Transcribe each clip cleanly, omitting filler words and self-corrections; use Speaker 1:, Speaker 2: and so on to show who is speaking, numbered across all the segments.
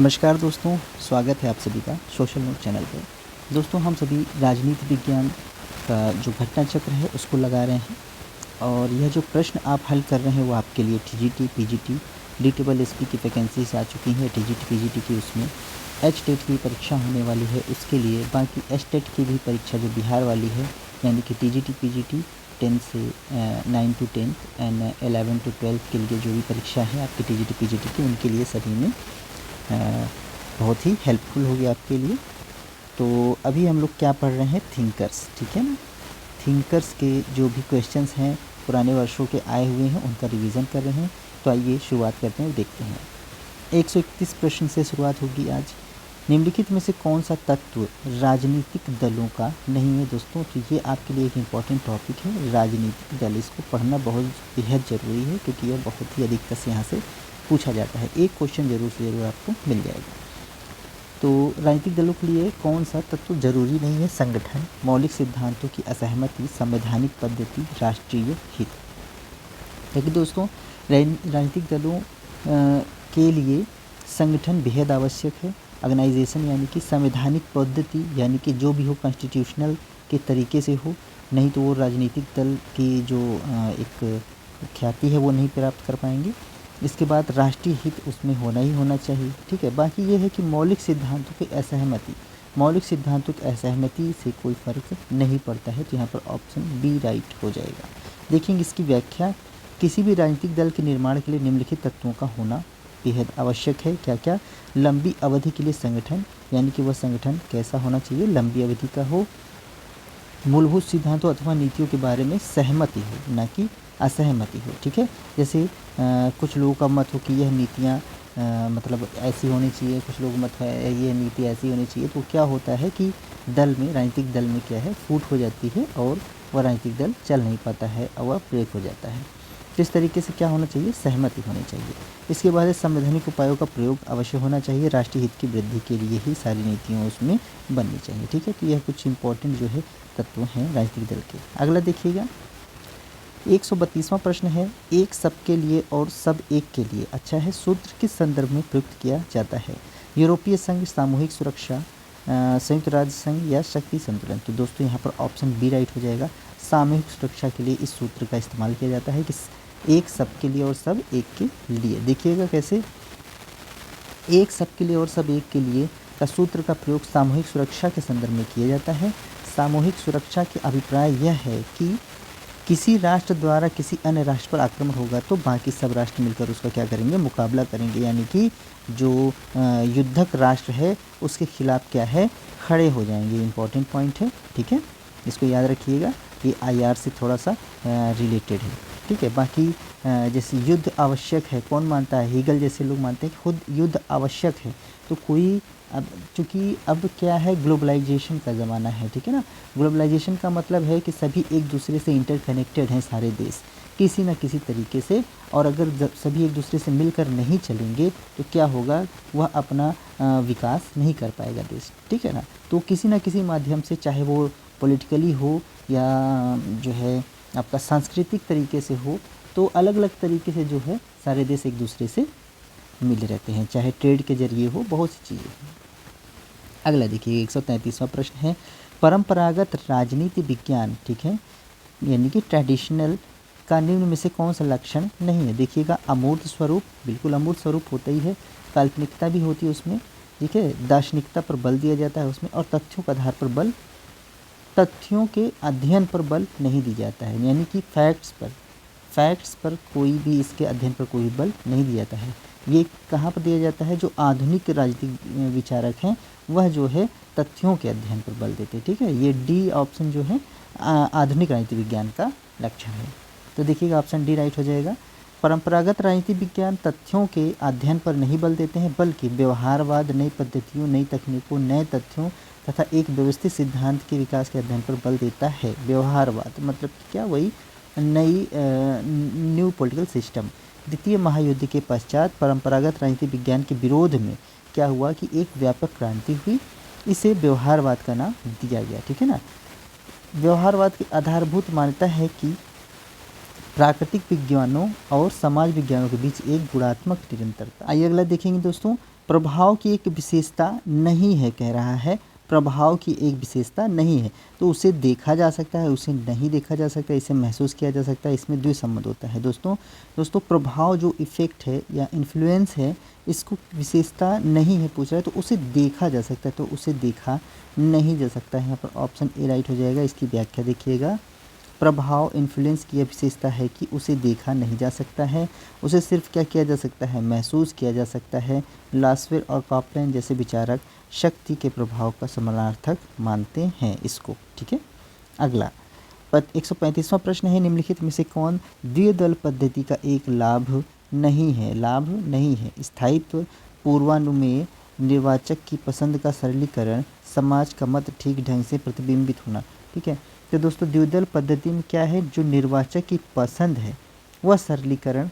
Speaker 1: नमस्कार दोस्तों, स्वागत है आप सभी का सोशल नोट चैनल पर। दोस्तों, हम सभी राजनीति विज्ञान का जो घटना चक्र है उसको लगा रहे हैं और यह जो प्रश्न आप हल कर रहे हैं वो आपके लिए टीजीटी, पीजीटी, डीएसपी की वैकेंसीज आ चुकी हैं। टीजीटी, पीजीटी की उसमें एचटेट की परीक्षा होने वाली है उसके लिए। बाकी एचटेट की भी परीक्षा जो बिहार वाली है, यानी कि टीजीटी, पीजीटी 10 से 9 to 10 एंड 11 to 12 के लिए जो भी परीक्षा है आपकी टीजीटी, पीजीटी की, उनके लिए सभी में बहुत ही हेल्पफुल होगी आपके लिए। तो अभी हम लोग क्या पढ़ रहे हैं, थिंकर्स, ठीक है ना। थिंकर्स के जो भी क्वेश्चंस हैं पुराने वर्षों के आए हुए हैं उनका रिवीजन कर रहे हैं। तो आइए शुरुआत करते हैं और देखते हैं। 131 प्रश्न से शुरुआत होगी आज। निम्नलिखित में से कौन सा तत्व राजनीतिक दलों का नहीं है दोस्तों। तो ये आपके लिए एक इम्पॉर्टेंट टॉपिक है, राजनीतिक दल। इसको पढ़ना बहुत बेहद ज़रूरी है क्योंकि यह बहुत ही अधिकतर से यहाँ से पूछा जाता है। एक क्वेश्चन ज़रूर से ज़रूर आपको मिल जाएगा। तो राजनीतिक दलों के लिए कौन सा तत्व जरूरी नहीं है। संगठन, मौलिक सिद्धांतों की असहमति, संवैधानिक पद्धति, राष्ट्रीय हित। देखिए दोस्तों, राजनीतिक दलों के लिए संगठन बेहद आवश्यक है। ऑर्गेनाइजेशन यानी कि संवैधानिक पद्धति, यानी कि जो भी हो कॉन्स्टिट्यूशनल के तरीके से हो, नहीं तो वो राजनीतिक दल की जो एक ख्याति है वो नहीं प्राप्त कर पाएंगे। इसके बाद राष्ट्रीय हित उसमें होना ही होना चाहिए, ठीक है। बाकी ये है कि मौलिक सिद्धांतों की असहमति, मौलिक सिद्धांतों की असहमति से कोई फ़र्क नहीं पड़ता है। तो यहाँ पर ऑप्शन बी राइट हो जाएगा। देखेंगे इसकी व्याख्या। किसी भी राजनीतिक दल के निर्माण के लिए निम्नलिखित तत्वों का होना बेहद आवश्यक है। क्या क्या? लंबी अवधि के लिए संगठन, यानी कि वह संगठन कैसा होना चाहिए, लंबी अवधि का हो। मूलभूत सिद्धांतों अथवा नीतियों के बारे में सहमति हो, ना कि असहमति हो, ठीक है। जैसे कुछ लोगों का मत हो कि यह नीतियाँ मतलब ऐसी होनी चाहिए, कुछ लोग मत है ये नीति ऐसी होनी चाहिए। तो क्या होता है कि दल में, राजनीतिक दल में क्या है, फूट हो जाती है और वह राजनीतिक दल चल नहीं पाता है और वह ब्रेक हो जाता है। तो इस तरीके से क्या होना चाहिए, सहमति होनी चाहिए। इसके बाद संवैधानिक उपायों का प्रयोग अवश्य होना चाहिए। राष्ट्रीय हित की वृद्धि के लिए ही सारी नीतियाँ उसमें बननी चाहिए, ठीक है। तो यह कुछ इंपॉर्टेंट जो है तत्व हैं राजनीतिक दल के। अगला देखिएगा, 132वां प्रश्न है, एक सबके लिए और सब एक के लिए अच्छा है सूत्र किस संदर्भ में प्रयुक्त किया जाता है। यूरोपीय संघ, सामूहिक सुरक्षा, संयुक्त राज्य संघ या शक्ति संतुलन। तो दोस्तों यहाँ पर ऑप्शन बी राइट हो जाएगा। सामूहिक सुरक्षा के लिए इस सूत्र का इस्तेमाल किया जाता है कि एक सबके लिए और सब एक के लिए। देखिएगा कैसे, एक सबके लिए और सब एक के लिए का सूत्र का प्रयोग सामूहिक सुरक्षा के संदर्भ में किया जाता है। सामूहिक सुरक्षा के अभिप्राय यह है कि किसी राष्ट्र द्वारा किसी अन्य राष्ट्र पर आक्रमण होगा तो बाकी सब राष्ट्र मिलकर उसका क्या करेंगे, मुकाबला करेंगे। यानी कि जो युद्धक राष्ट्र है उसके खिलाफ क्या है, खड़े हो जाएंगे। इंपॉर्टेंट पॉइंट है, ठीक है, इसको याद रखिएगा। ये आईआर से थोड़ा सा रिलेटेड है, ठीक है। बाकी जैसे युद्ध आवश्यक है, कौन मानता है, हीगल जैसे लोग मानते हैं कि खुद युद्ध आवश्यक है। तो कोई अब चूँकि अब क्या है, ग्लोबलाइजेशन का ज़माना है, ठीक है ना। ग्लोबलाइजेशन का मतलब है कि सभी एक दूसरे से इंटरकनेक्टेड हैं, सारे देश किसी न किसी तरीके से। और अगर सभी एक दूसरे से मिलकर नहीं चलेंगे तो क्या होगा, वह अपना विकास नहीं कर पाएगा देश, ठीक है ना। तो किसी न किसी माध्यम से, चाहे वो पॉलिटिकली हो या जो है आपका सांस्कृतिक तरीके से हो, तो अलग अलग तरीके से जो है सारे देश एक दूसरे से मिले रहते हैं, चाहे ट्रेड के जरिए हो, बहुत सी चीज़ें हैं। अगला देखिए, 133वां प्रश्न है, परंपरागत राजनीति विज्ञान, ठीक है, यानी कि ट्रेडिशनल का निम्न में से कौन सा लक्षण नहीं है। देखिएगा, अमूर्त स्वरूप, बिल्कुल अमूर्त स्वरूप होता ही है। काल्पनिकता भी होती है उसमें, ठीक है। दार्शनिकता पर बल दिया जाता है उसमें, और तथ्यों के आधार पर बल, तथ्यों के अध्ययन पर बल नहीं दी जाता है। यानी कि फैक्ट्स पर कोई भी, इसके अध्ययन पर कोई बल नहीं दिया जाता है। ये कहाँ पर दिया जाता है, जो आधुनिक राजनीतिक विचारक हैं वह जो है तथ्यों के अध्ययन पर बल देते हैं, ठीक है। ये डी ऑप्शन जो है आधुनिक राजनीति विज्ञान का लक्षण है। तो देखिएगा ऑप्शन डी राइट हो जाएगा। परंपरागत राजनीति विज्ञान तथ्यों के अध्ययन पर नहीं बल देते हैं, बल्कि व्यवहारवाद, नई पद्धतियों, नई तकनीकों, नए तथ्यों तथा एक व्यवस्थित सिद्धांत के विकास के अध्ययन पर बल देता है। व्यवहारवाद मतलब क्या, वही नई न्यू पॉलिटिकल सिस्टम। द्वितीय महायुद्ध के पश्चात परंपरागत राजनीति विज्ञान के विरोध में क्या हुआ कि एक व्यापक क्रांति हुई, इसे व्यवहारवाद का नाम दिया गया, ठीक है ना। व्यवहारवाद की आधारभूत मान्यता है कि प्राकृतिक विज्ञानों और समाज विज्ञानों के बीच एक गुणात्मक निरंतरता। आइए अगला देखेंगे दोस्तों, प्रभाव की एक विशेषता नहीं है, कह रहा है प्रभाव की एक विशेषता नहीं है। तो उसे देखा जा सकता है, उसे नहीं देखा जा सकता, इसे महसूस किया जा सकता है, इसमें द्विसंबंध होता है। दोस्तों प्रभाव जो इफ़ेक्ट है या इन्फ्लुएंस है, इसको विशेषता नहीं है पूछ रहा है, तो उसे देखा जा सकता है, तो उसे देखा नहीं जा सकता है। यहाँ पर ऑप्शन ए राइट हो जाएगा। इसकी व्याख्या देखिएगा, प्रभाव इन्फ्लुएंस की यह विशेषता है कि उसे देखा नहीं जा सकता है, उसे सिर्फ क्या किया जा सकता है, महसूस किया जा सकता है। लास्वेर और कॉपलैंड जैसे विचारक शक्ति के प्रभाव का समानार्थक मानते हैं इसको। ठीक है, अगला 135वां प्रश्न है, निम्नलिखित में से कौन द्विदल पद्धति का एक लाभ नहीं है? स्थायित्व, पूर्वानुमेय, निर्वाचक की पसंद का सरलीकरण, समाज का मत ठीक ढंग से प्रतिबिंबित होना। ठीक है, तो दोस्तों द्विदल पद्धति में क्या है, जो निर्वाचक की पसंद है वह सरलीकरण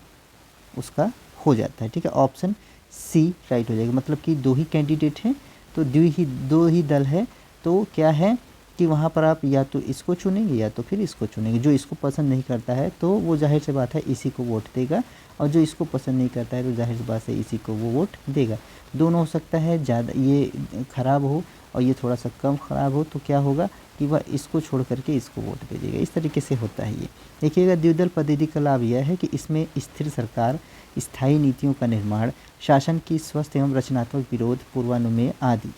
Speaker 1: उसका हो जाता है। ठीक है, ऑप्शन सी राइट हो जाएगा। मतलब कि दो ही कैंडिडेट हैं तो दो ही दल है, तो क्या है कि वहाँ पर आप या तो इसको चुनेंगे या तो फिर इसको चुनेंगे। जो इसको पसंद नहीं करता है तो वो जाहिर सी बात है इसी को वोट देगा, और जो इसको पसंद नहीं करता है तो जाहिर सी बात है इसी को वो वोट देगा। दोनों हो सकता है, ज़्यादा ये ख़राब हो और ये थोड़ा सा कम ख़राब हो, तो क्या होगा कि वह इसको छोड़ करके इसको वोट दे देगा। इस तरीके से होता है ये। देखिएगा, द्विदल पद्धति का लाभ यह है कि इसमें स्थिर सरकार, स्थायी नीतियों का निर्माण, शासन की स्वस्थ एवं रचनात्मक विरोध, पूर्वानुमेय आदि।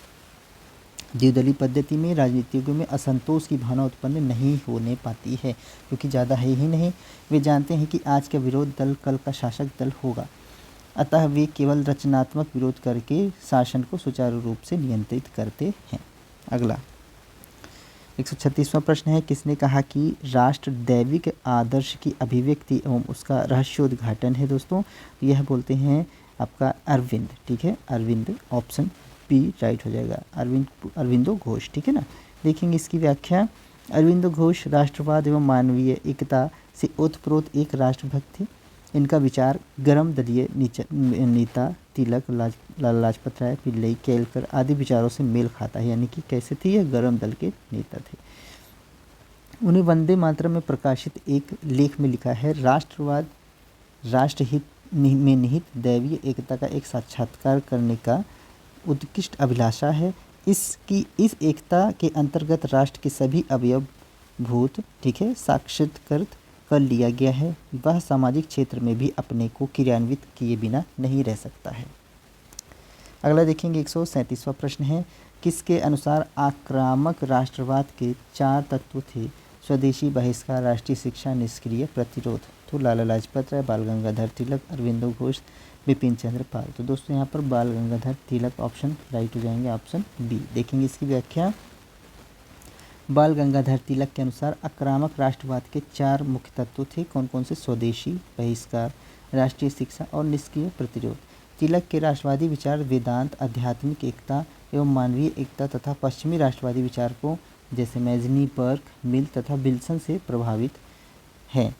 Speaker 1: द्विदलीय पद्धति में राजनीतिज्ञों में असंतोष की भावना उत्पन्न नहीं होने पाती है, क्योंकि ज़्यादा है ही नहीं। वे जानते हैं कि आज का विरोध दल कल का शासक दल होगा, अतः वे केवल रचनात्मक विरोध करके शासन को सुचारू रूप से नियंत्रित करते हैं। अगला 136वां प्रश्न है, किसने कहा कि राष्ट्र दैविक आदर्श की अभिव्यक्ति एवं उसका रहस्योद्घाटन है? दोस्तों यह बोलते हैं आपका अरविंद। ठीक है, अरविंद, ऑप्शन बी राइट हो जाएगा। अरविंदो घोष। ठीक है ना, देखेंगे इसकी व्याख्या। अरविंदो घोष राष्ट्रवाद एवं मानवीय एकता से ओतप्रोत एक राष्ट्रभक्त थे। इनका विचार गरम दलीय नेता तिलक, लाला लाजपत राय, पिल्लई, केलकर आदि विचारों से मेल खाता है। यानी कि कैसे थे, यह गरम दल के नेता थे। उन्हें वंदे मातरम में प्रकाशित एक लेख में लिखा है, राष्ट्रवाद राष्ट्रहित में निहित दैवीय एकता का एक साक्षात्कार करने का उत्कृष्ट अभिलाषा है। इस एकता के अंतर्गत राष्ट्र के सभी अवयव भूत, ठीक है, साक्षात्कृत कर लिया गया है। वह सामाजिक क्षेत्र में भी अपने को क्रियान्वित किए बिना नहीं रह सकता है। अगला देखेंगे 137वां प्रश्न है, किसके अनुसार आक्रामक राष्ट्रवाद के 4 तत्व थे? स्वदेशी बहिष्कार, राष्ट्रीय शिक्षा, निष्क्रिय प्रतिरोध। तो लाला लाजपत राय, बाल गंगाधर तिलक, अरविंदो घोष, बिपिन चंद्र पाल। तो दोस्तों यहाँ पर बाल गंगाधर तिलक ऑप्शन राइट हो जाएंगे, ऑप्शन बी। देखेंगे इसकी व्याख्या। बाल गंगाधर तिलक के अनुसार आक्रामक राष्ट्रवाद के 4 मुख्य तत्व थे। कौन कौन से? स्वदेशी बहिष्कार, राष्ट्रीय शिक्षा और निष्क्रिय प्रतिरोध। तिलक के राष्ट्रवादी विचार वेदांत, आध्यात्मिक एकता एवं मानवीय एकता तथा पश्चिमी राष्ट्रवादी विचारकों जैसे मैजनी, बर्क, मिल तथा विल्सन से प्रभावित है।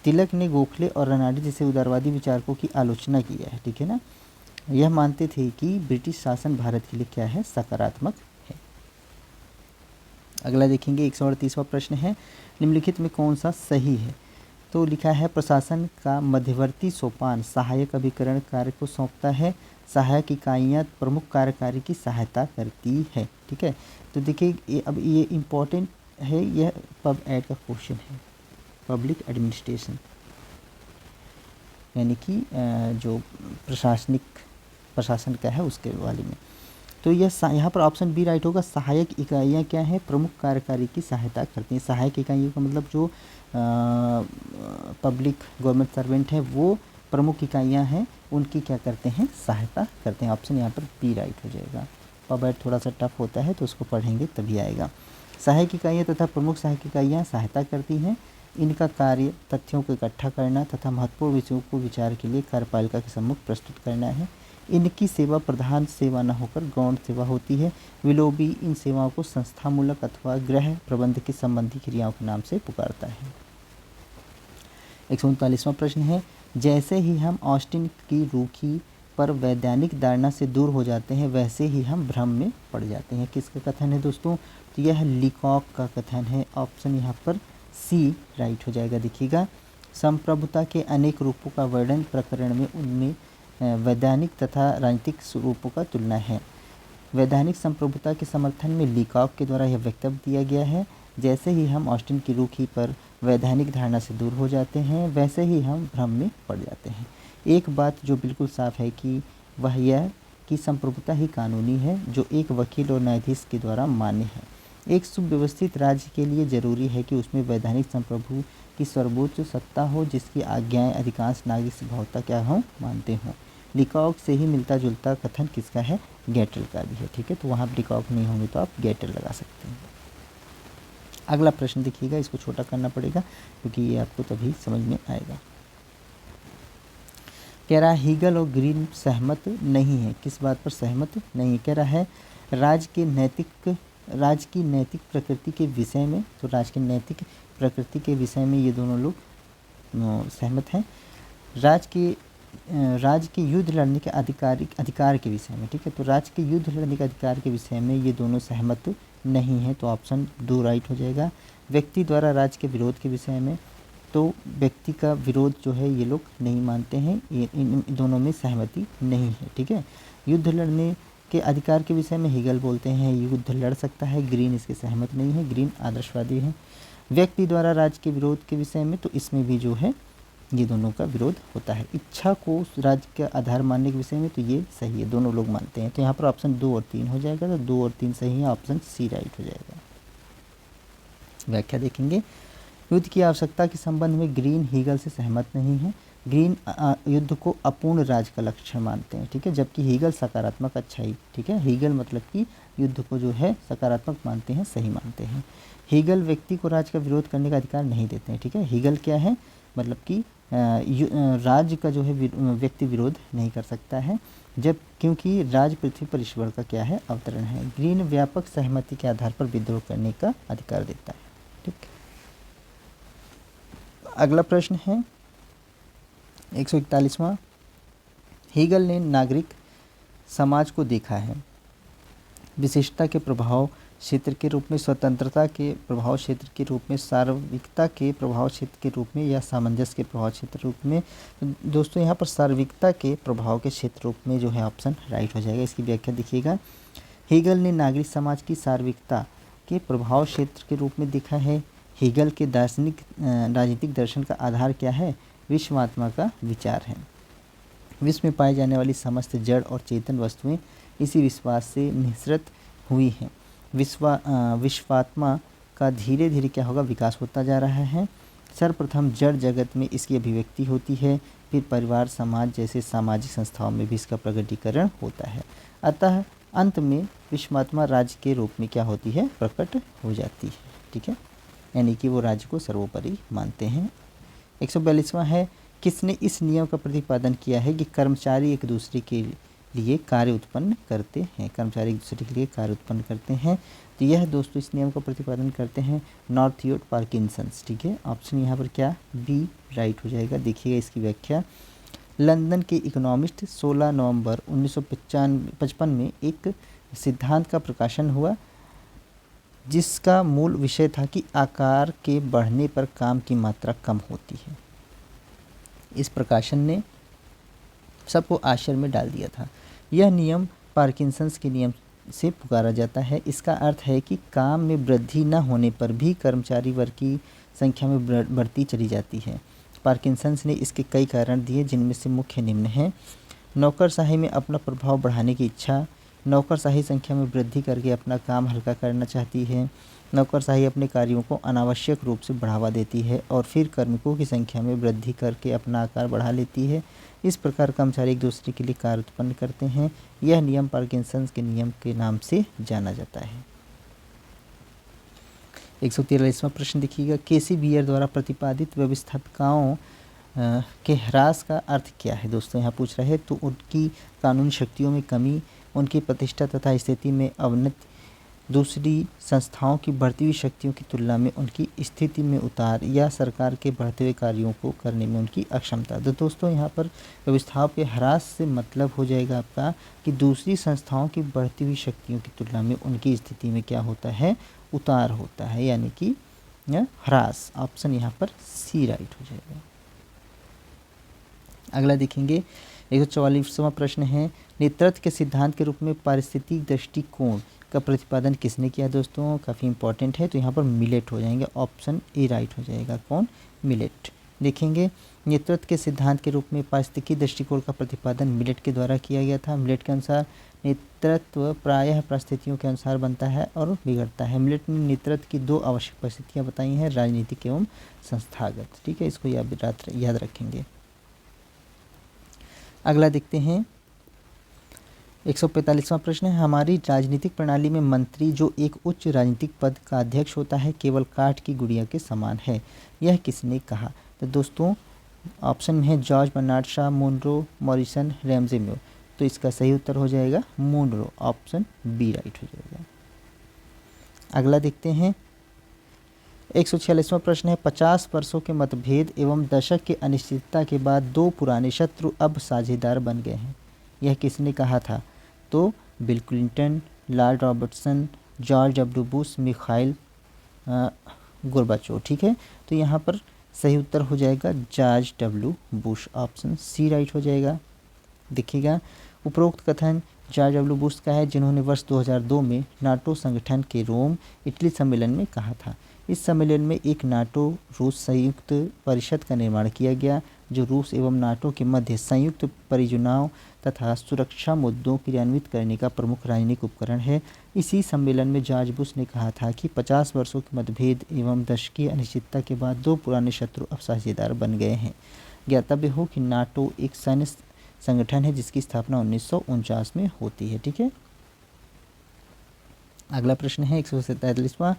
Speaker 1: तिलक ने गोखले और रनाडी जैसे उदारवादी विचारकों की आलोचना की है। ठीक है ना, यह मानते थे कि ब्रिटिश शासन भारत के लिए क्या है, सकारात्मक है। अगला देखेंगे 138वां प्रश्न है, निम्नलिखित में कौन सा सही है? तो लिखा है, प्रशासन का मध्यवर्ती सोपान सहायक अभिकरण कार्य को सौंपता है। सहायक इकाइयाँ प्रमुख कार्यकारी की सहायता करती है। ठीक है, तो देखिए अब ये इम्पोर्टेंट है, यह पब एड का क्वेश्चन है। पब्लिक एडमिनिस्ट्रेशन यानी कि जो प्रशासन का है उसके वाले में। तो यह यहाँ पर ऑप्शन बी राइट होगा। सहायक इकाइयाँ क्या हैं? प्रमुख कार्यकारी की सहायता करती हैं। सहायक इकाइयों का मतलब जो पब्लिक गवर्नमेंट सर्वेंट है वो प्रमुख इकाइयाँ हैं, उनकी क्या करते हैं, सहायता करते हैं। ऑप्शन यहाँ पर बी राइट हो जाएगा। पबैट थोड़ा सा टफ होता है तो उसको पढ़ेंगे तभी आएगा। सहायक इकाइयाँ तथा प्रमुख सहायक इकाइयाँ सहायता करती हैं। इनका कार्य तथ्यों को इकट्ठा करना तथा महत्वपूर्ण विषयों को विचार के लिए कार्यपालिका के सम्मुख प्रस्तुत करना है। इनकी सेवा प्रधान सेवा न होकर गौण सेवा होती है। विलोबी इन सेवाओं को संस्थामूलक अथवा गृह प्रबंध के संबंधी क्रियाओं के नाम से पुकारता है। 139वां प्रश्न है, जैसे ही हम ऑस्टिन की रूखी पर वैज्ञानिक धारणा से दूर हो जाते हैं वैसे ही हम भ्रम में पड़ जाते हैं। किसका कथन है दोस्तों? तो यह लीकॉक का कथन है। ऑप्शन यहाँ पर सी राइट हो जाएगा। देखिएगा, संप्रभुता के अनेक रूपों का वर्णन प्रकरण में उनमें वैधानिक तथा राजनीतिक स्वरूपों का तुलना है। वैधानिक संप्रभुता के समर्थन में लीकॉक के द्वारा यह वक्तव्य दिया गया है, जैसे ही हम ऑस्टिन की रुखी पर वैधानिक धारणा से दूर हो जाते हैं, वैसे ही हम भ्रम में पड़ जाते हैं। एक बात जो बिल्कुल साफ है कि वह यह कि संप्रभुता ही कानूनी है, जो एक वकील और न्यायाधीश के द्वारा मान्य है। एक सुव्यवस्थित राज्य के लिए जरूरी है कि उसमें वैधानिक संप्रभु की सर्वोच्च सत्ता हो, जिसकी आज्ञाएं अधिकांश नागरिक स्वभावतः क्या हों, मानते हों। लीकॉक से ही मिलता जुलता कथन किसका है? गेटल का भी है। ठीक है, तो वहाँ लीकॉक नहीं होंगे तो आप गेटल लगा सकते हैं। अगला प्रश्न देखिएगा, इसको छोटा करना पड़ेगा क्योंकि ये आपको तभी समझ में आएगा। कह रहा है हीगल और ग्रीन सहमत नहीं है। किस बात पर सहमत नहीं है? कह रहा है राज्य की नैतिक प्रकृति के विषय में। तो राज्य की नैतिक प्रकृति के विषय में ये दोनों लोग सहमत हैं। राज्य के युद्ध लड़ने के अधिकार के विषय में। ठीक है, तो राज्य के युद्ध लड़ने के अधिकार के विषय में ये दोनों सहमत नहीं है, तो ऑप्शन 2 राइट हो जाएगा। व्यक्ति द्वारा राज्य के विरोध के विषय में, तो व्यक्ति का विरोध जो है ये लोग नहीं मानते हैं, इन दोनों में सहमति नहीं है। ठीक है, युद्ध लड़ने के अधिकार के विषय में हीगल बोलते हैं युद्ध लड़ सकता है, ग्रीन इसके सहमत नहीं है, ग्रीन आदर्शवादी है। व्यक्ति द्वारा राज्य के विरोध के विषय में, तो इसमें भी जो है ये दोनों का विरोध होता है। इच्छा को राज्य का आधार मानने के विषय में, तो ये सही है, दोनों लोग मानते हैं। तो यहाँ पर ऑप्शन 2 और 3 हो जाएगा, तो 2 और 3 सही है, ऑप्शन सी राइट हो जाएगा। व्याख्या देखेंगे। युद्ध की आवश्यकता के संबंध में ग्रीन हीगल से सहमत नहीं है। ग्रीन युद्ध को अपूर्ण राज्य का लक्षण मानते हैं। ठीक है, जबकि हीगल सकारात्मक अच्छाई। ठीक है, हीगल मतलब कि युद्ध को जो है सकारात्मक मानते हैं, सही मानते हैं। हीगल व्यक्ति को राज्य का विरोध करने का अधिकार नहीं देते हैं। ठीक है, हीगल क्या है, मतलब कि राज्य का जो है व्यक्ति विरोध नहीं कर सकता है, जब क्योंकि राज पृथ्वी पर ईश्वर का क्या है, अवतरण है। ग्रीन व्यापक सहमति के आधार पर विद्रोह करने का अधिकार देता है। ठीक, अगला प्रश्न है 141वां। हीगल ने नागरिक समाज को देखा है विशिष्टता के प्रभाव क्षेत्र के रूप में, स्वतंत्रता के प्रभाव क्षेत्र के रूप में, सार्वविकता के प्रभाव क्षेत्र के रूप में, या सामंजस्य के प्रभाव क्षेत्र रूप में। तो दोस्तों यहाँ पर सार्वविकता के प्रभाव के क्षेत्र रूप में जो है ऑप्शन राइट हो जाएगा। इसकी व्याख्या देखिएगा। हीगल ने नागरिक समाज की सार्वविकता के प्रभाव क्षेत्र के रूप में देखा है। हीगल के दार्शनिक राजनीतिक दर्शन का आधार क्या है? विश्वात्मा का विचार है। विश्व में पाई जाने वाली समस्त जड़ और चेतन वस्तुएं इसी विश्वास से निःसृत हुई हैं। विश्वात्मा का धीरे धीरे क्या होगा, विकास होता जा रहा है। सर्वप्रथम जड़ जगत में इसकी अभिव्यक्ति होती है, फिर परिवार समाज जैसे सामाजिक संस्थाओं में भी इसका प्रकटीकरण होता है। अतः अंत में विश्वात्मा राज्य के रूप में क्या होती है, प्रकट हो जाती है। ठीक है, यानी कि वो राज्य को सर्वोपरि मानते हैं। 142वां है किसने इस नियम का प्रतिपादन किया है कि कर्मचारी एक दूसरे के लिए कार्य उत्पन्न करते हैं। कर्मचारी एक दूसरे के लिए कार्य उत्पन्न करते हैं, तो यह दोस्तों इस नियम का प्रतिपादन करते हैं नॉर्थियोट पार्किंसंस। ठीक है, ऑप्शन यहाँ पर क्या, बी राइट हो जाएगा। देखिएगा इसकी व्याख्या। लंदन के इकोनॉमिस्ट 16 नवंबर 1955 में एक सिद्धांत का प्रकाशन हुआ, जिसका मूल विषय था कि आकार के बढ़ने पर काम की मात्रा कम होती है। इस प्रकाशन ने सबको आश्चर्य में डाल दिया था। यह नियम पार्किंसंस के नियम से पुकारा जाता है। इसका अर्थ है कि काम में वृद्धि न होने पर भी कर्मचारी वर्ग की संख्या में बढ़ती चली जाती है। पार्किंसंस ने इसके कई कारण दिए, जिनमें से मुख्य निम्न हैं। नौकरशाही में अपना प्रभाव बढ़ाने की इच्छा। नौकरशाही संख्या में वृद्धि करके अपना काम हल्का करना चाहती है। नौकरशाही अपने कार्यों को अनावश्यक रूप से बढ़ावा देती है और फिर कार्मिकों की संख्या में वृद्धि करके अपना आकार बढ़ा लेती है। इस प्रकार कर्मचारी एक दूसरे के लिए कार्य उत्पन्न करते हैं। यह नियम पार्किंसंस के नियम के नाम से जाना जाता है। 143वां प्रश्न देखिएगा। केसी बियर द्वारा प्रतिपादित व्यवस्थापकाओं के ह्रास का अर्थ क्या है? दोस्तों यहाँ पूछ रहे हैं, तो उनकी कानूनी शक्तियों में कमी, उनकी प्रतिष्ठा तथा स्थिति में अवनति, दूसरी संस्थाओं की बढ़ती हुई शक्तियों की तुलना में उनकी स्थिति में उतार, या सरकार के बढ़ते हुए कार्यों को करने में उनकी अक्षमता। तो दोस्तों यहाँ पर व्यवस्थाओं के ह्रास से मतलब हो जाएगा आपका कि दूसरी संस्थाओं की बढ़ती हुई शक्तियों की तुलना में उनकी स्थिति में क्या होता है, उतार होता है, यानी कि ह्रास। ऑप्शन यहाँ पर सी राइट हो जाएगा। अगला देखेंगे 144वां प्रश्न है, नेतृत्व के सिद्धांत के रूप में पारिस्थितिक दृष्टिकोण का प्रतिपादन किसने किया दोस्तों? काफ़ी इंपॉर्टेंट है, तो यहाँ पर मिलेट हो जाएंगे, ऑप्शन ए राइट हो जाएगा। कौन? मिलेट। देखेंगे नेतृत्व के सिद्धांत के रूप में पारिस्थितिकी दृष्टिकोण का प्रतिपादन मिलेट के द्वारा किया गया था। मिलेट के अनुसार नेतृत्व प्रायः परिस्थितियों के अनुसार बनता है और बिगड़ता है। मिलेट ने नेतृत्व की दो आवश्यक परिस्थितियां बताई हैं, राजनीतिक एवं संस्थागत। ठीक है, इसको याद रखेंगे। अगला देखते हैं 145वां प्रश्न है, हमारी राजनीतिक प्रणाली में मंत्री जो एक उच्च राजनीतिक पद का अध्यक्ष होता है केवल काठ की गुड़िया के समान है, यह किसने कहा? तो दोस्तों ऑप्शन में है George Bernard Shaw, Munro, Morrison, Ramsay Muir. तो इसका सही उत्तर हो जाएगा मुनरो, ऑप्शन बी राइट हो जाएगा। अगला देखते हैं 146वां प्रश्न है, 50 वर्षों के मतभेद एवं दशक की अनिश्चितता के बाद दो पुराने शत्रु अब साझेदार बन गए हैं, यह किसने कहा था? तो Bill Clinton, Lord Robertson, George W Bush, Mikhail Gorbachev. ठीक है, तो यहाँ पर सही उत्तर हो जाएगा George W Bush, option C right हो जाएगा। देखिएगा उपरोक्त कथन जॉर्ज डब्ल्यू बुश का है, जिन्होंने वर्ष 2002 में नाटो संगठन के रोम इटली सम्मेलन में कहा था। इस सम्मेलन में एक नाटो रूस संयुक्त परिषद का निर्माण किया गया, जो रूस एवं नाटो के मध्य संयुक्त परियोजनाओं तथा सुरक्षा मुद्दों क्रियान्वित करने का प्रमुख राजनीतिक उपकरण है। इसी सम्मेलन में जॉर्ज बुश ने कहा था कि 50 वर्षों के मतभेद एवं दशकीय अनिश्चितता के बाद दो पुराने शत्रु अब साझेदार बन गए हैं। ज्ञातव्य हो कि नाटो एक सैन्य संगठन है जिसकी स्थापना 1949 में होती है। ठीक है, अगला प्रश्न है 147वां,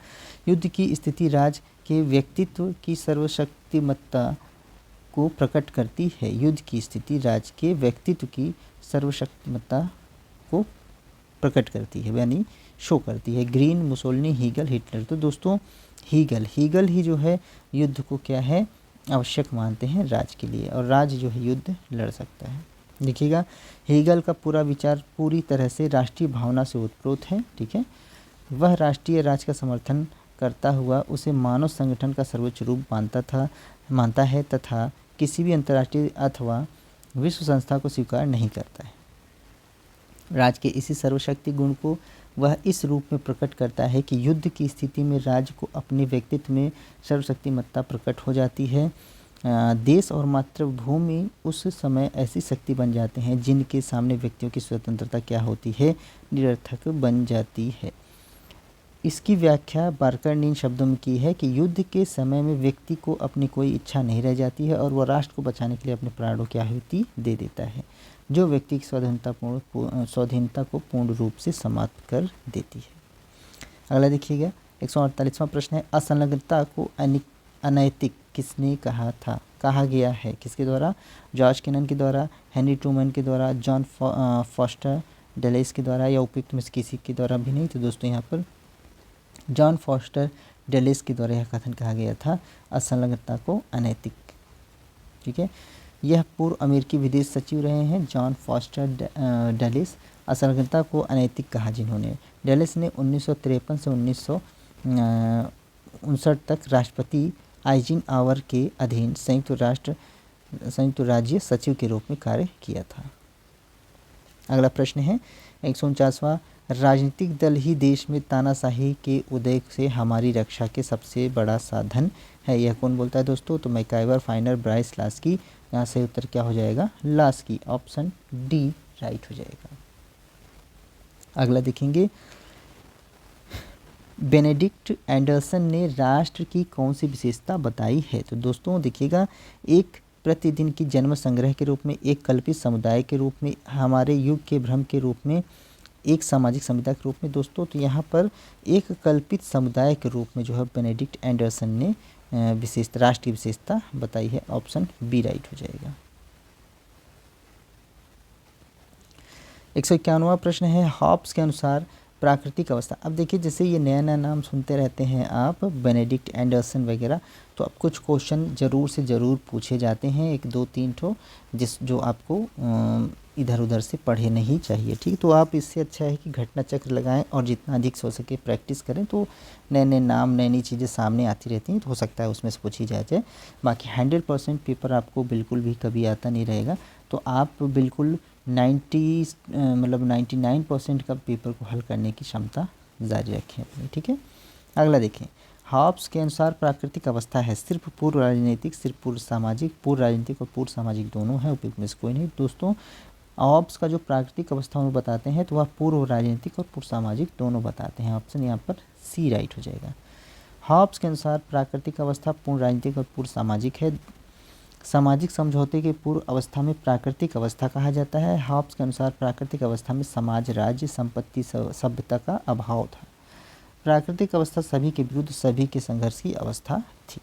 Speaker 1: युद्ध की स्थिति राज्य के व्यक्तित्व की सर्वशक्तिमत्ता को प्रकट करती है। युद्ध की स्थिति राज्य के व्यक्तित्व की सर्वशक्तिमत्ता को प्रकट करती है, यानी शो करती है। Green, Mussolini, Hegel, Hitler. तो दोस्तों हीगल ही जो है युद्ध को क्या है आवश्यक मानते हैं राज्य के लिए, और राज्य जो है युद्ध लड़ सकता है। देखिएगा हीगल का पूरा विचार पूरी तरह से राष्ट्रीय भावना से उत्प्रोत है। ठीक है, वह राष्ट्रीय राज्य का समर्थन करता हुआ उसे मानव संगठन का सर्वोच्च रूप मानता है तथा किसी भी अंतर्राष्ट्रीय अथवा विश्व संस्था को स्वीकार नहीं करता है। राज्य के इसी सर्वशक्ति गुण को वह इस रूप में प्रकट करता है कि युद्ध की स्थिति में राज्य को अपने व्यक्तित्व में सर्वशक्तिमत्ता प्रकट हो जाती है। देश और मातृभूमि उस समय ऐसी शक्ति बन जाते हैं जिनके सामने व्यक्तियों की स्वतंत्रता क्या होती है, निरर्थक बन जाती है। इसकी व्याख्या बार्कर ने इन शब्दों में की है कि युद्ध के समय में व्यक्ति को अपनी कोई इच्छा नहीं रह जाती है और वह राष्ट्र को बचाने के लिए अपने प्राणों की आहुति दे देता है, जो व्यक्ति की स्वाधीनता को पूर्ण रूप से समाप्त कर देती है। अगला देखिएगा 148वां प्रश्न है, असंलग्नता को अनैतिक किसने कहा गया है? किसके द्वारा? जॉर्ज केनन के द्वारा, हेनरी ट्रूमैन के द्वारा, जॉन फॉस्टर डलेस के द्वारा, या उपयुक्त में से किसी के द्वारा भी नहीं। तो दोस्तों यहाँ पर जॉन फॉस्टर डलेस के द्वारा यह कथन कहा गया था, असंलग्नता को अनैतिक। ठीक है, यह पूर्व अमेरिकी विदेश सचिव रहे हैं जॉन फॉस्टर डलेस, असंलग्नता को अनैतिक कहा जिन्होंने। डलेस ने 1953 से 1959 तक राष्ट्रपति आइजनहावर के अधीन संयुक्त राज्य सचिव के रूप में कार्य किया था। अगला प्रश्न है 149वां, राजनीतिक दल ही देश में तानाशाही के उदय से हमारी रक्षा के सबसे बड़ा साधन है, यह कौन बोलता है दोस्तों? तो मैकाइवर, फाइनर, ब्राइस, लास्की। यहाँ से उत्तर क्या हो जाएगा? लास्की, ऑप्शन डी राइट हो जाएगा। अगला देखेंगे, बेनेडिक्ट एंडरसन ने राष्ट्र की कौन सी विशेषता बताई है? तो दोस्तों देखिएगा, एक प्रतिदिन की जन्म संग्रह के रूप में, एक कल्पित समुदाय के रूप में, हमारे युग के भ्रम के रूप में, एक सामाजिक संविदा के रूप में। दोस्तों तो यहाँ पर एक कल्पित समुदाय के रूप में जो है बेनेडिक्ट एंडरसन ने राष्ट्रीय विशेषता बताई है, ऑप्शन बी राइट हो जाएगा। 151वां प्रश्न है, हॉब्स के अनुसार प्राकृतिक अवस्था। अब देखिए जैसे ये नया नया नाम सुनते रहते हैं आप, बेनेडिक्ट एंडरसन वगैरह, तो अब कुछ क्वेश्चन ज़रूर से ज़रूर पूछे जाते हैं, 1-2-3 ठो, जो आपको इधर उधर से पढ़े नहीं चाहिए। ठीक, तो आप इससे अच्छा है कि घटना चक्र लगाएं और जितना अधिक हो सके प्रैक्टिस करें, तो नए नए नाम, नई नई चीज़ें सामने आती रहती हैं, तो हो सकता है उसमें से पूछी जाए। बाकी 100% पेपर आपको बिल्कुल भी कभी आता नहीं रहेगा। तो तो आप बिल्कुल 99% का पेपर को हल करने की क्षमता जारी रखें अपनी, ठीक है। अगला देखें, हॉब्स के अनुसार प्राकृतिक अवस्था है सिर्फ पूर्व राजनीतिक, सिर्फ पूर्व सामाजिक, पूर्व राजनीतिक और पूर्व सामाजिक दोनों है, उपयुक्त में से कोई नहीं। दोस्तों हॉब्स का जो प्राकृतिक अवस्था वो बताते हैं तो वह पूर्व राजनीतिक और पूर्व सामाजिक दोनों बताते हैं। ऑप्शन यहाँ पर सी राइट हो जाएगा। हॉब्स के अनुसार प्राकृतिक अवस्था पूर्व राजनीतिक और पूर्व सामाजिक है। सामाजिक समझौते के पूर्व अवस्था में प्राकृतिक अवस्था कहा जाता है। हॉब्स के अनुसार प्राकृतिक अवस्था में समाज, राज्य, संपत्ति, सभ्यता का अभाव था। प्राकृतिक अवस्था सभी के विरुद्ध, सभी के संघर्ष की अवस्था थी।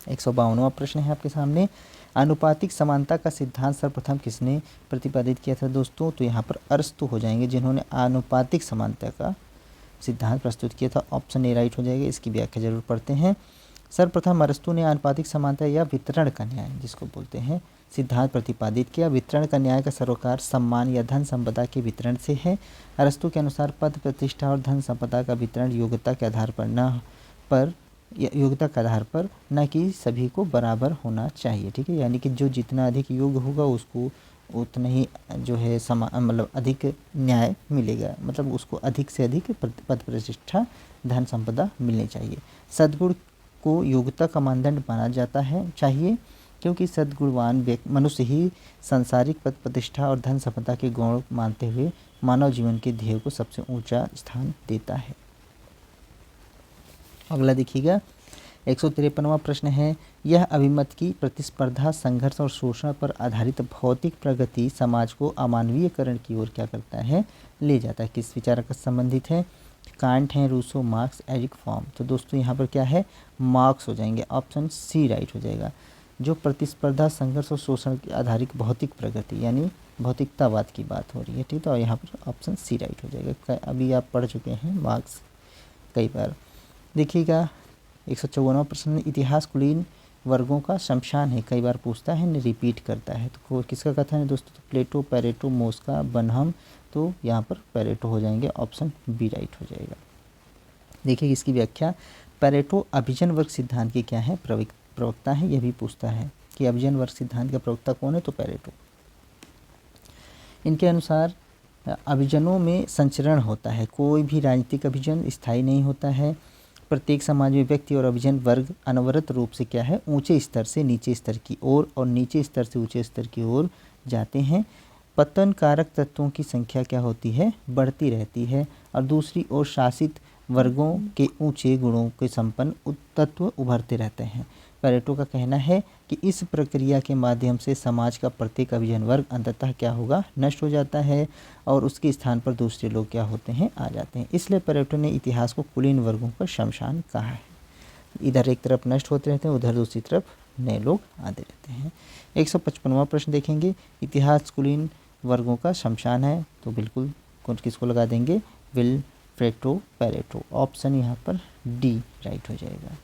Speaker 1: 152वां प्रश्न है आपके सामने, आनुपातिक समानता का सिद्धांत सर्वप्रथम किसने प्रतिपादित किया था दोस्तों? तो यहाँ पर अरस्तु हो जाएंगे जिन्होंने आनुपातिक समानता का सिद्धांत प्रस्तुत किया था। ऑप्शन ए राइट हो जाएगा। इसकी व्याख्या जरूर पढ़ते हैं। सर्वप्रथम अरस्तु ने आनुपातिक समानता या वितरण का न्याय जिसको बोलते हैं सिद्धांत प्रतिपादित किया। वितरण का न्याय का सरोकार सम्मान या धन संपदा के वितरण से है। अरस्तु के अनुसार पद, प्रतिष्ठा और धन संपदा का वितरण योग्यता के आधार पर न कि सभी को बराबर होना चाहिए, ठीक है। यानी कि जो जितना अधिक योग्य होगा उसको उतना ही जो है मतलब अधिक न्याय मिलेगा, मतलब उसको अधिक से अधिक पद, प्रतिष्ठा, धन संपदा मिलनी चाहिए। सद्गुण को योग्यता का मानदंड माना जाता है चाहिए, क्योंकि सद्गुणवान मनुष्य ही सांसारिक पद, प्रतिष्ठा और धन संपदा के गुण मानते हुए मानव जीवन के ध्येय को सबसे ऊंचा स्थान देता है। अगला देखिएगा, 153वां प्रश्न है, यह अभिमत की प्रतिस्पर्धा, संघर्ष और शोषण पर आधारित भौतिक प्रगति समाज को अमानवीयकरण की ओर क्या करता है, ले जाता है। किस विचारक का संबंधित है? कांट हैं, रूसो, मार्क्स, एरिक फॉर्म। तो दोस्तों यहाँ पर क्या है, मार्क्स हो जाएंगे। ऑप्शन सी राइट हो जाएगा। जो प्रतिस्पर्धा, संघर्ष और शोषण के आधारित भौतिक प्रगति यानी भौतिकतावाद की बात हो रही है, ठीक है। और यहाँ पर ऑप्शन सी राइट हो जाएगा। अभी आप पढ़ चुके हैं मार्क्स कई बार। देखिएगा 154वां प्रश्न, इतिहास कुलीन वर्गों का शमशान है, कई बार पूछता है, रिपीट करता है। तो किसका कथन है दोस्तों? तो प्लेटो, पैरेटो, मोस्का, बनहम। तो यहाँ पर पैरेटो हो जाएंगे। ऑप्शन बी राइट हो जाएगा। देखिए इसकी व्याख्या, पैरेटो अभिजन वर्ग सिद्धांत के क्या है, प्रवक्ता है। यह भी पूछता है कि अभिजन वर्ग सिद्धांत का प्रवक्ता कौन है, तो पैरेटो। इनके अनुसार अभिजनों में संचरण होता है, कोई भी राजनीतिक अभिजन स्थायी नहीं होता है। प्रत्येक समाज में व्यक्ति और अभिजन वर्ग अनवरत रूप से क्या है, ऊंचे स्तर से नीचे स्तर की ओर और नीचे स्तर से ऊंचे स्तर की ओर जाते हैं। पतन कारक तत्वों की संख्या क्या होती है, बढ़ती रहती है। और दूसरी ओर शासित वर्गों के ऊंचे गुणों के संपन्न तत्व उभरते रहते हैं। पैरेटो का कहना है कि इस प्रक्रिया के माध्यम से समाज का प्रत्येक अभिजन वर्ग अंततः क्या होगा, नष्ट हो जाता है और उसके स्थान पर दूसरे लोग क्या होते हैं, आ जाते हैं। इसलिए पैरेटो ने इतिहास को कुलीन वर्गों का शमशान कहा है। इधर एक तरफ नष्ट होते रहते हैं, उधर दूसरी तरफ नए लोग आते रहते हैं। 155वां प्रश्न देखेंगे, इतिहास कुलीन वर्गों का शमशान है, तो बिल्कुल किसको लगा देंगे, विल्फ्रेडो पैरेटो। ऑप्शन यहाँ पर डी राइट हो जाएगा।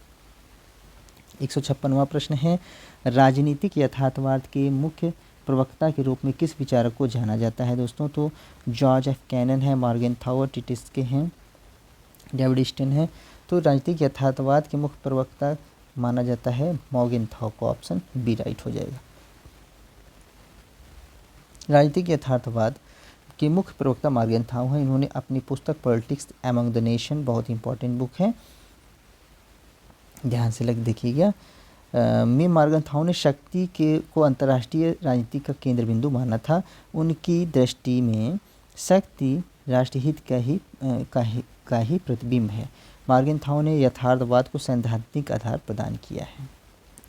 Speaker 1: 156वां प्रश्न है, राजनीतिक यथार्थवाद के मुख्य प्रवक्ता के रूप में किस विचारक को जाना जाता है दोस्तों? तो जॉर्ज एफ कैनन है, मॉर्गेनथाउ, टिटिस्के हैं, डेविड स्टेन है। तो राजनीतिक यथार्थवाद के मुख्य प्रवक्ता माना जाता है मॉर्गेनथाउ को। ऑप्शन बी राइट हो जाएगा। राजनीतिक यथार्थवाद के मुख्य प्रवक्ता मॉर्गेनथाउ हैं। इन्होंने अपनी पुस्तक पॉलिटिक्स अमंग द नेशन, बहुत इंपॉर्टेंट बुक है, ध्यान से लग देखिएगा, में मॉर्गेनथाउ ने शक्ति को अंतर्राष्ट्रीय राजनीति का केंद्र बिंदु माना था। उनकी दृष्टि में शक्ति राष्ट्रहित का ही प्रतिबिंब है। मॉर्गेनथाउ ने यथार्थवाद को सैद्धांतिक आधार प्रदान किया है।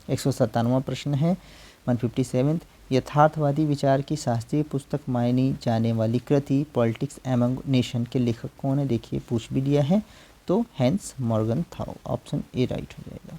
Speaker 1: 157वां प्रश्न है, 157, यथार्थवादी विचार की शास्त्रीय पुस्तक मानी जाने वाली कृति पॉलिटिक्स अमंग नेशन के लेखक कौन है? देखिए पूछ भी लिया है, तो हैंस मॉर्गेनथाउ। ऑप्शन ए राइट हो जाएगा।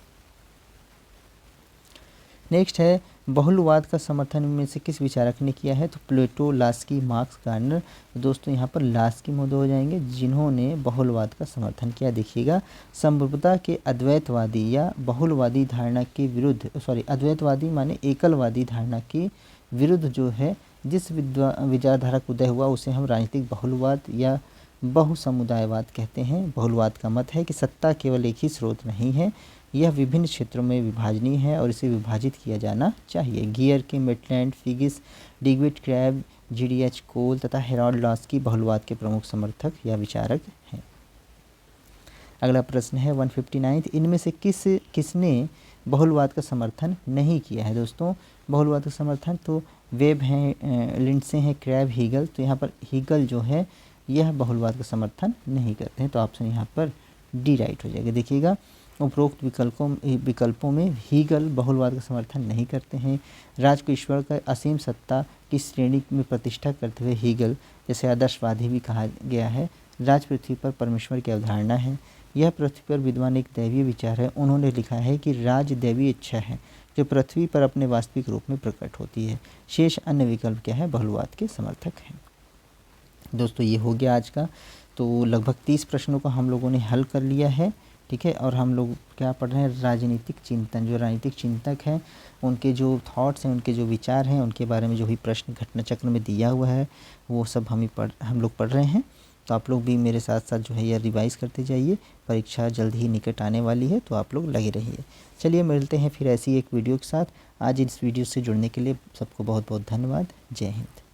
Speaker 1: नेक्स्ट है, बहुलवाद का समर्थन में से किस विचारक ने किया है? तो प्लेटो, लास्की, मार्क्स, गार्डनर। दोस्तों यहाँ पर लास्की महोदय हो जाएंगे जिन्होंने बहुलवाद का समर्थन किया। देखिएगा, संभवतः के अद्वैतवादी या बहुलवादी धारणा के विरुद्ध, अद्वैतवादी माने एकलवादी धारणा के विरुद्ध जो है जिस विचारधारा का उदय हुआ उसे हम राजनीतिक बहुलवाद या बहुसमुदायवाद कहते हैं। बहुलवाद का मत है कि सत्ता केवल एक ही स्रोत नहीं है, यह विभिन्न क्षेत्रों में विभाजनीय है और इसे विभाजित किया जाना चाहिए। गियर के मेटलैंड, फिगिस, डिग्विड क्रैब, GDH कोल तथा हेरोल्ड लॉस्की बहुलवाद के प्रमुख समर्थक या विचारक हैं। अगला प्रश्न है 159, इनमें से किसने बहुलवाद का समर्थन नहीं किया है। दोस्तों बहुलवाद का समर्थन तो वेब हैं, लिंडसे हैं, क्रैब, हीगल। तो यहाँ पर हीगल जो है यह बहुलवाद का समर्थन नहीं करते हैं, तो ऑप्शन यहाँ पर डी राइट हो जाएगा। देखिएगा उपरोक्त विकल्पों में हीगल बहुलवाद का समर्थन नहीं करते हैं। राज को ईश्वर का असीम सत्ता की श्रेणी में प्रतिष्ठा करते हुए हीगल जैसे आदर्शवादी भी कहा गया है। राज पृथ्वी पर परमेश्वर की अवधारणा है, यह पृथ्वी पर विद्वान एक दैवीय विचार है। उन्होंने लिखा है कि राज दैवीय इच्छा है जो पृथ्वी पर अपने वास्तविक रूप में प्रकट होती है। शेष अन्य विकल्प क्या है, बहुलवाद के समर्थक हैं। दोस्तों ये हो गया आज का, तो लगभग 30 प्रश्नों को हम लोगों ने हल कर लिया है, ठीक है। और हम लोग क्या पढ़ रहे हैं, राजनीतिक चिंतन। जो राजनीतिक चिंतक हैं उनके जो थॉट्स हैं, उनके जो विचार हैं, उनके बारे में जो भी प्रश्न घटना चक्र में दिया हुआ है वो सब हम लोग पढ़ रहे हैं। तो आप लोग भी मेरे साथ साथ जो है यह रिवाइज़ करते जाइए। परीक्षा जल्द ही निकट आने वाली है, तो आप लोग लगे रहिए। चलिए मिलते हैं फिर ऐसी एक वीडियो के साथ। आज इस वीडियो से जुड़ने के लिए सबको बहुत बहुत धन्यवाद। जय हिंद।